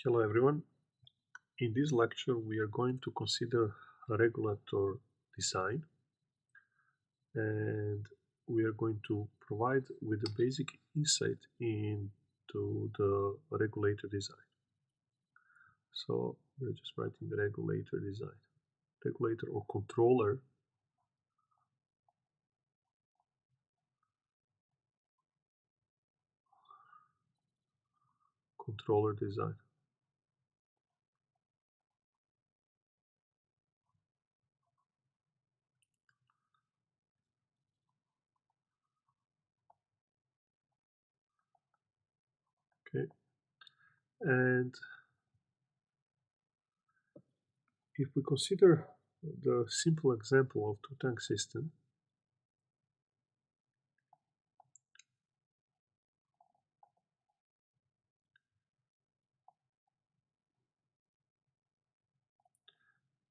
Hello everyone. In this lecture we are going to consider a regulator design, and we are going to provide with a basic insight into the regulator design. So we're just writing the regulator design. Regulator or controller design. Okay, and if we consider the simple example of two-tank system,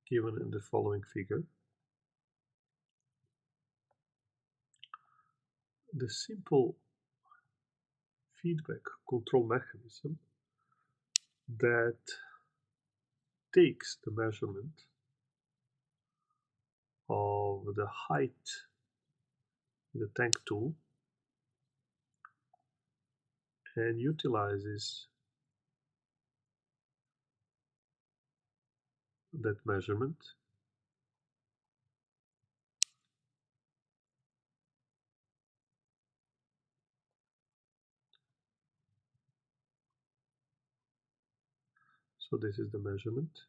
given in the following figure, the simple feedback control mechanism that takes the measurement of the height in the tank tool and utilizes that measurement so this is the measurement.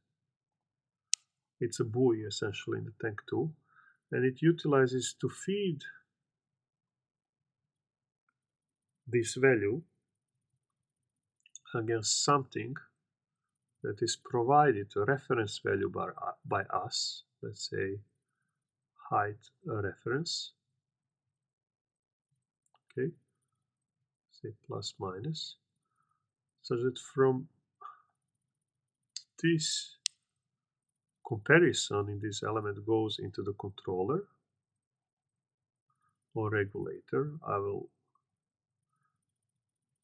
It's a buoy essentially in the tank tool, and it utilizes to feed this value against something that is provided, a reference value by us, let's say height reference, okay, say plus minus, so that from this comparison in this element goes into the controller or regulator. I will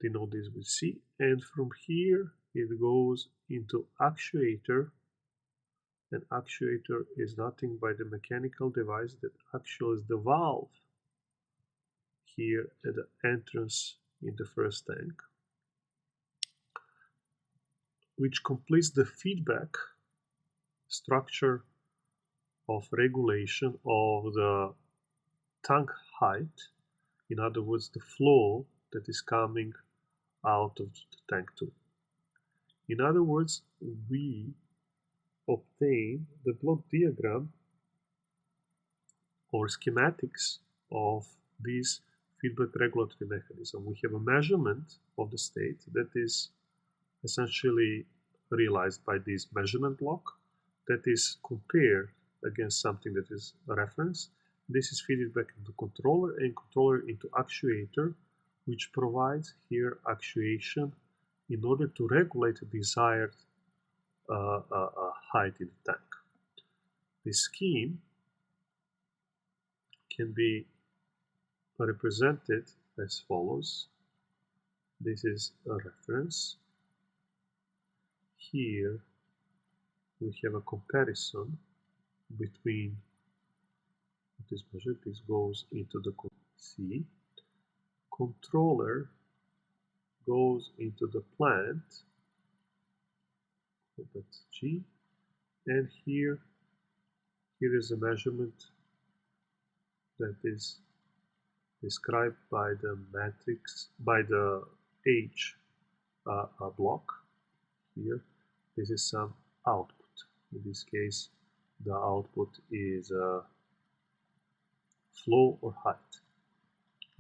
denote this with C, and from here it goes into actuator, and actuator is nothing but the mechanical device that actuates the valve here at the entrance in the first tank, which completes the feedback structure of regulation of the tank height, in other words the flow that is coming out of the tank tube. In other words, we obtain the block diagram or schematics of this feedback regulatory mechanism. We have a measurement of the state that is essentially realized by this measurement block that is compared against something that is a reference. This is fed back into controller, and controller into actuator, which provides here actuation in order to regulate the desired height in the tank. This scheme can be represented as follows. This is a reference. Here we have a comparison between what is measured. This goes into the C. Controller goes into the plant, that's G, and here is a measurement that is described by the matrix, by the H block. Here, this is some output. In this case, the output is flow or height.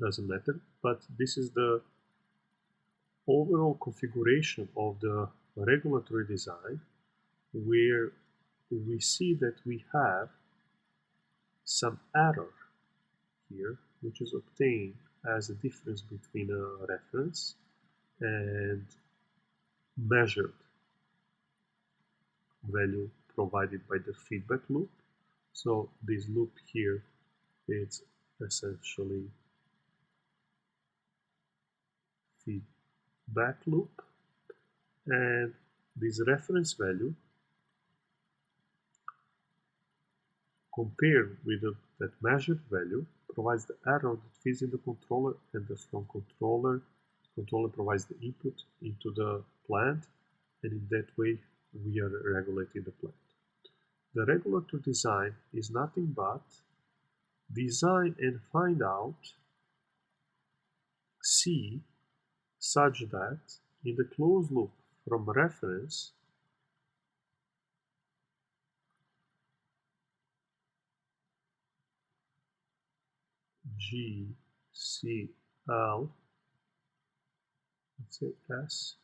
Doesn't matter, but this is the overall configuration of the regulatory design, where we see that we have some error here, which is obtained as a difference between a reference and measured value provided by the feedback loop. So this loop here is essentially feedback loop, and this reference value compared with that measured value provides the error that feeds in the controller, and from controller provides the input into the plant, and in that way we are regulating the plant. The regulator design is nothing but design and find out C such that in the closed loop from reference G, C, L, let's say S,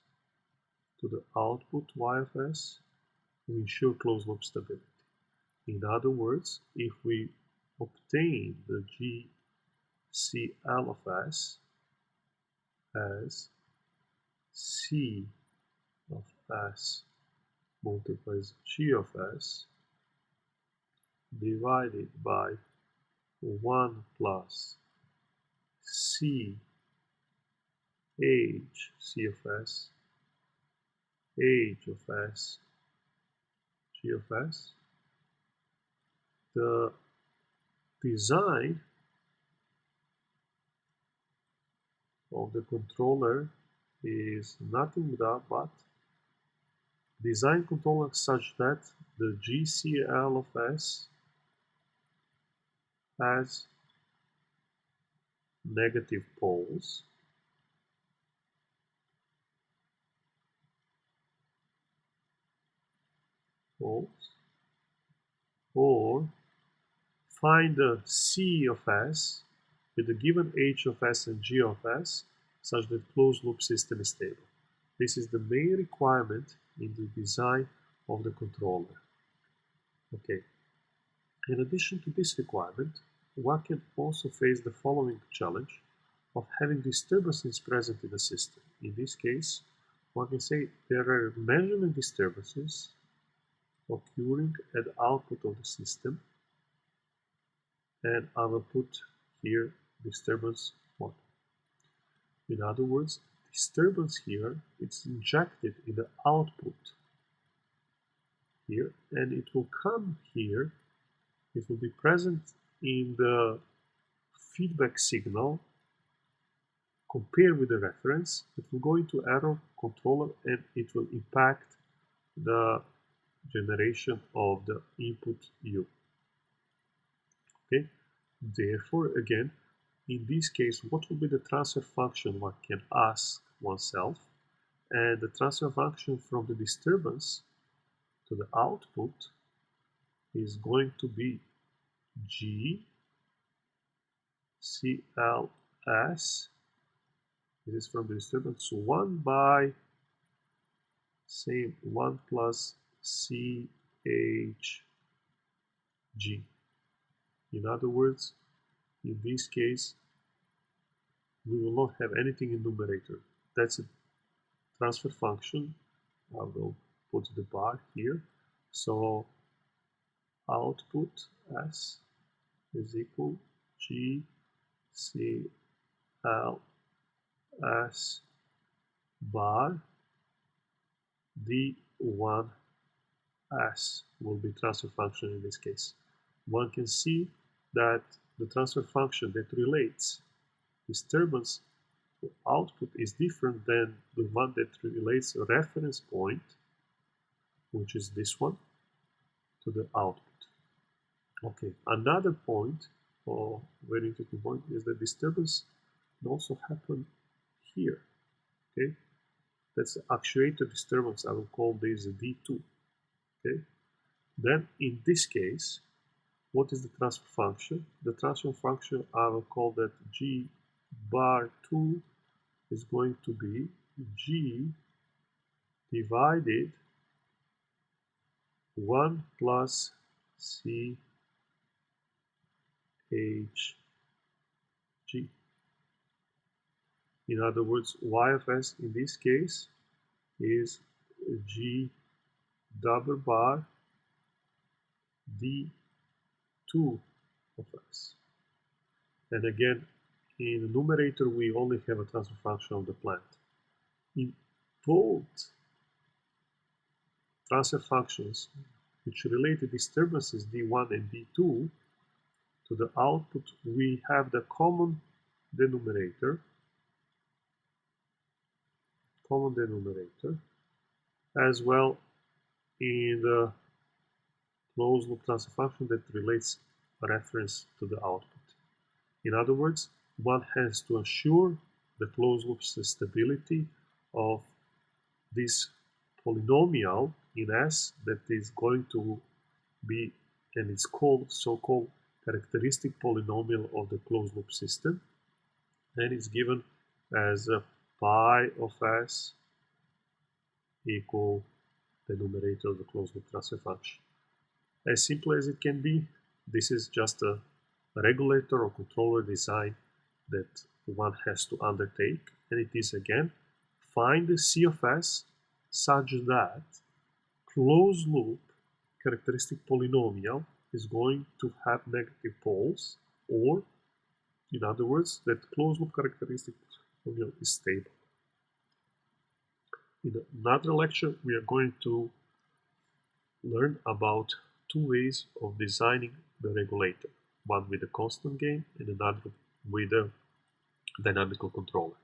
to the output Y of S, we ensure closed loop stability. In other words, if we obtain the G, C, L of S as C of S multiplies G of S divided by 1 plus C H C of S H of S G of S, the design of the controller is nothing but design controller such that the GCL of S has negative poles or find the C of S with the given H of S and G of S such that closed loop system is stable. This is the main requirement in the design of the controller. Okay. In addition to this requirement, one can also face the following challenge of having disturbances present in the system. In this case, one can say there are measurement disturbances occurring at the output of the system, and I will put here disturbance 1. In other words, disturbance here is injected in the output here, and it will come here, it will be present in the feedback signal compared with the reference. It will go into error controller and it will impact the generation of the input U. Okay, therefore again, in this case, what will be the transfer function one can ask oneself? And the transfer function from the disturbance to the output is going to be G CLS. This is from the disturbance 1 by same 1 plus CHG. In other words, in this case, we will not have anything in numerator. That's a transfer function. I will put the bar here. So output S is equal G C L S bar D1 S will be transfer function in this case. One can see that the transfer function that relates disturbance to output is different than the one that relates a reference point, which is this one, to the output. Okay, another point, or very interesting point, is that disturbance can also happen here. Okay, that's the actuator disturbance. I will call this D2. Okay, then in this case, what is the transfer function? The transfer function, I will call that G bar 2 is going to be G divided 1 plus C H G. In other words, Y of S in this case is G double bar D2 of S. And again, in the numerator, we only have a transfer function of the plant. In both transfer functions which relate the disturbances d1 and d2 to the output, we have the common denominator as well in the closed loop transfer function that relates a reference to the output. In other words, one has to ensure the closed loop stability of this polynomial in S that is going to be, and it's called so-called characteristic polynomial of the closed loop system, and it's given as a pi of S equal the numerator of the closed loop transfer function. As simple as it can be, this is just a regulator or controller design that one has to undertake, and it is again find the C of S such that closed loop characteristic polynomial is going to have negative poles, or in other words, that closed loop characteristic polynomial is stable. In another lecture, we are going to learn about two ways of designing the regulator, one with a constant gain and another with a dynamical controller.